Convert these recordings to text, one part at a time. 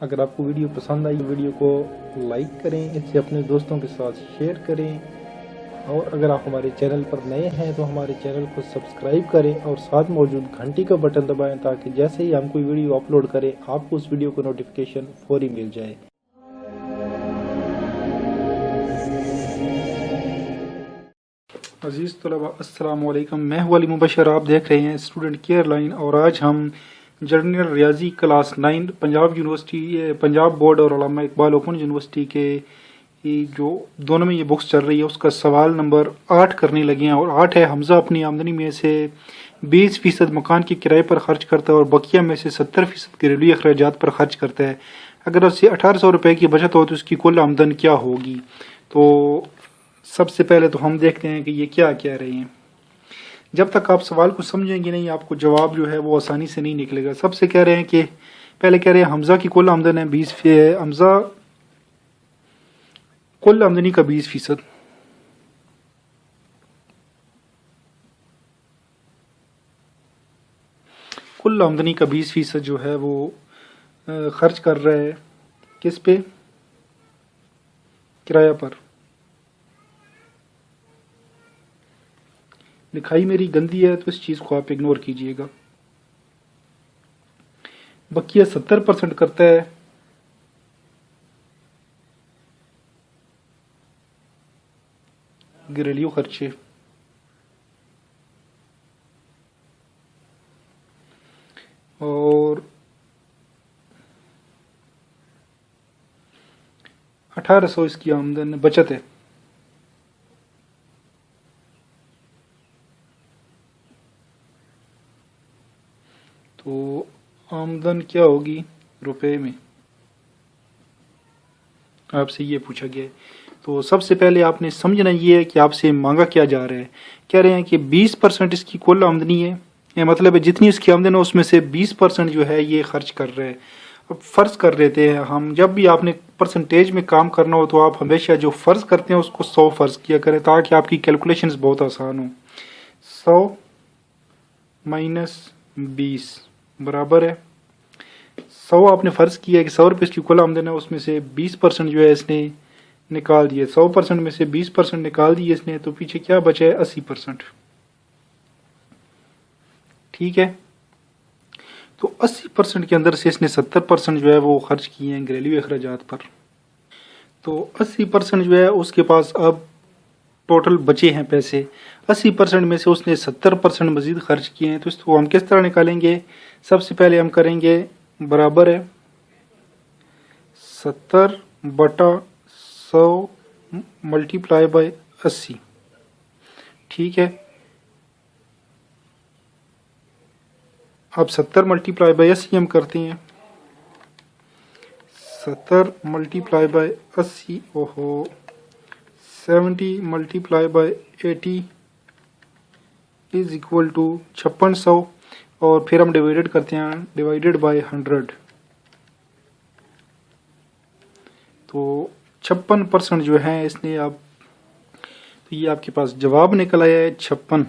अगर आपको वीडियो पसंद आई वीडियो को लाइक करें, इसे अपने दोस्तों के साथ शेयर करें और अगर आप हमारे चैनल पर नए हैं तो हमारे चैनल को सब्सक्राइब करें और साथ मौजूद घंटी का बटन दबाएं ताकि जैसे ही हम कोई वीडियो अपलोड करें आपको उस वीडियो को नोटिफिकेशन फौरी मिल जाए। अजीज़ तलबा अस्सलाम वालेकुम, मैं हूं अली मुबशर, आप देख रहे हैं स्टूडेंट केयर लाइन और आज हम जनरल रियाजी class 9 Punjab university, Punjab board और अल्लामा इकबाल ओपन यूनिवर्सिटी के जो दोनों में ये बुक्स चल रही है उसका सवाल नंबर 8 करने लगे हैं। और 8 है, हमज़ा अपनी आमदनी में से 20% मकान के किराए पर खर्च करता है और बकिया में से 70% घरेलू अखराजात पर खर्च करता है। अगर उससे 1800 रुपये की बचत हो तो उसकी कुल आमदन क्या होगी। तो सबसे पहले तो हम देखते हैं कि ये क्या कह रहे हैं। जब तक आप सवाल को समझेंगे नहीं आपको जवाब जो है वो आसानी से नहीं निकलेगा। सबसे कह रहे हैं कि पहले कह रहे हैं हमज़ा की कुल आमदन है 20, हमज़ा कुल आमदनी का 20%, कुल आमदनी का 20% जो है वो खर्च कर रहा है किस पे, किराया पर। लिखाई मेरी गंदी है तो इस चीज को आप इग्नोर कीजिएगा। बकिया 70% करता है घरेलू खर्चे, और 1800 इसकी आमदन बचत है। तो आमदन क्या होगी रुपए में, आपसे ये पूछा गया है। तो सबसे पहले आपने समझना ये है कि आपसे मांगा क्या जा रहा है। कह रहे हैं कि 20% इसकी कुल आमदनी है, ये मतलब है जितनी इसकी आमदन है उसमें से 20% जो है ये खर्च कर रहे हैं। अब फ़र्ज़ कर लेते हैं हम, जब भी आपने परसेंटेज में काम करना हो तो आप हमेशा जो फ़र्ज़ करते हैं उसको 100 फ़र्ज़ किया करें ताकि आपकी कैलकुलेशंस बहुत आसान हो। 100 माइनस 20 बराबर है 100। आपने फ़र्ज़ किया है कि 100 रुपये इसकी कुल आमदन है, उसमें से 20% जो है इसने निकाल दिए। 100% में से 20% निकाल दिए इसने, तो पीछे क्या बचा है 80%। ठीक है, तो 80% के अंदर से इसने 70% जो है वो खर्च किए हैं घरेलू अखराजात पर। तो 80% जो है उसके पास अब टोटल बचे हैं पैसे। 80% में से उसने 70% मजीद खर्च किए हैं। तो इसको हम किस तरह निकालेंगे। सबसे पहले हम करेंगे बराबर है 70/100 मल्टीप्लाई बाय 80। ठीक है, अब 70 मल्टीप्लाई बाय 80 हम करते हैं। 70 मल्टीप्लाई बाय 80, ओहो 70 multiply by 80 is equal to 5600। और फिर हम डिवाइडेड करते हैं, डिवाइडेड बाय 100। तो 56% जो है इसने अब, तो ये आपके पास जवाब निकल आया है 56।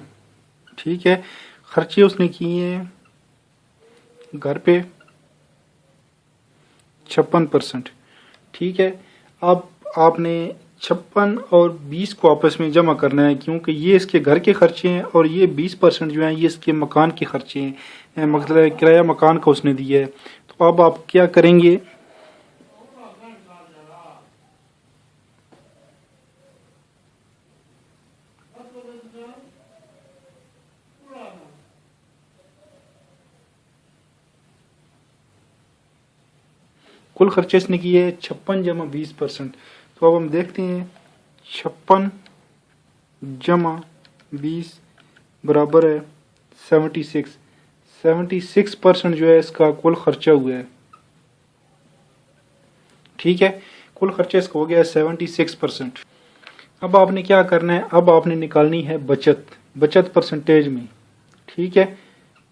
ठीक है, खर्चे उसने किए हैं घर पे 56%। ठीक है, अब आपने 56 और 20 को आपस में जमा करना है क्योंकि ये इसके घर के खर्चे हैं और ये 20% जो हैं ये इसके मकान के खर्चे हैं, मतलब किराया मकान का उसने दिया है। तो अब आप क्या करेंगे, कुल खर्चे इसने किए 56 जमा 20%। तो अब हम देखते हैं 56 जमा 20 बराबर है 76। 76% जो है इसका कुल खर्चा हुआ है। ठीक है, कुल खर्चा इसका हो गया है 76%। अब आपने क्या करना है, अब आपने निकालनी है बचत, बचत परसेंटेज में। ठीक है,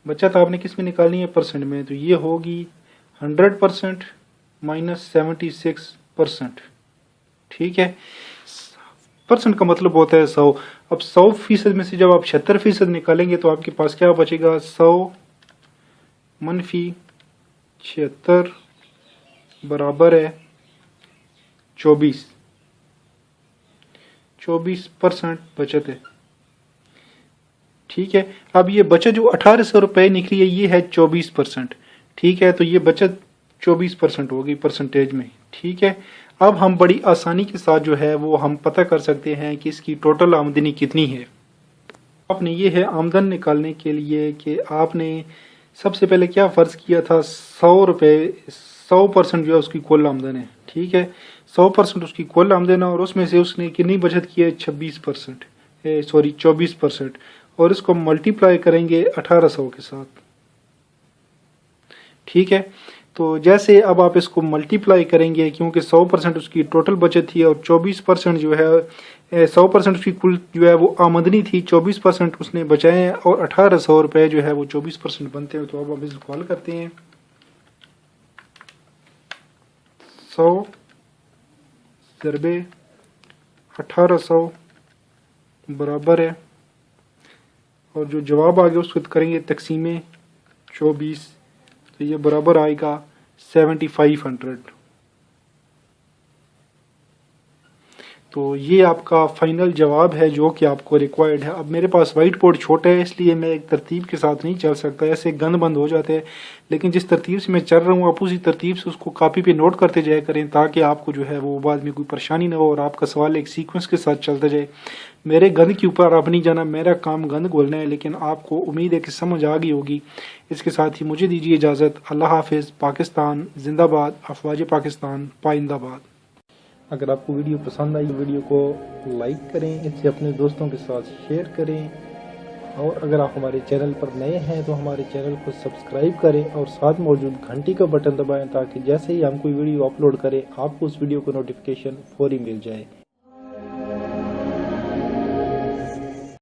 बचत आपने किस में निकालनी है, परसेंट में। तो ये होगी 100% माइनस 76%। ठीक है, परसेंट का मतलब होता है 100। अब 100% में से जब आप 76% निकालेंगे तो आपके पास क्या बचेगा, 100 - 76 बराबर है 24% बचत है। ठीक है, अब ये बचत जो 1800 रुपये निकली है ये है 24%। ठीक है, तो ये बचत 24% होगी परसेंटेज में। ठीक है, अब हम बड़ी आसानी के साथ जो है वो हम पता कर सकते हैं कि इसकी टोटल आमदनी कितनी है। आपने ये है आमदन निकालने के लिए कि आपने सबसे पहले क्या फ़र्ज़ किया था, 100 रुपये, 100% जो है उसकी कुल आमदन है। ठीक है, 100% उसकी कुल आमदन है और उसमें से उसने कितनी बचत की है, 24%, और इसको मल्टीप्लाई करेंगे 1800 के साथ। ठीक है, तो जैसे अब आप इसको मल्टीप्लाई करेंगे, क्योंकि 100% उसकी टोटल बचत थी और 24% जो है 100% उसकी कुल जो है वो आमदनी थी, 24% उसने बचाए हैं और 1800 रुपये जो है वो 24% बनते हैं। तो अब हम इसको हल करते हैं। 100 ज़रबे 1800 बराबर है, और जो जवाब आ गया उसको करेंगे तकसीमे 24, तो ये बराबर आएगा 7500। तो ये आपका फाइनल जवाब है जो कि आपको रिक्वायर्ड है। अब मेरे पास वाइट बोर्ड छोटा है इसलिए मैं एक तरतीब के साथ नहीं चल सकता, ऐसे गंद बंद हो जाते हैं। लेकिन जिस तरतीब से मैं चल रहा हूँ आप उसी तरतीब से उसको कॉपी पे नोट करते जाया करें, ताकि आपको जो है वो बाद में कोई परेशानी ना हो और आपका सवाल एक सीक्वेंस के साथ चलता जाए। मेरे गंद के ऊपर आप नहीं जाना, मेरा काम गंद घोलना है, लेकिन आपको उम्मीद है कि समझ आ गई होगी। इसके साथ ही मुझे दीजिए इजाज़त। अल्लाह हाफिज़। पाकिस्तान जिंदाबाद, अफवाज पाकिस्तान पाइंदाबाद। अगर आपको वीडियो पसंद आई, वीडियो को लाइक करें, इसे अपने दोस्तों के साथ शेयर करें, और अगर आप हमारे चैनल पर नए हैं तो हमारे चैनल को सब्सक्राइब करें और साथ मौजूद घंटी का बटन दबाएं, ताकि जैसे ही हम कोई वीडियो अपलोड करें आपको उस वीडियो को नोटिफिकेशन फौरी मिल जाए।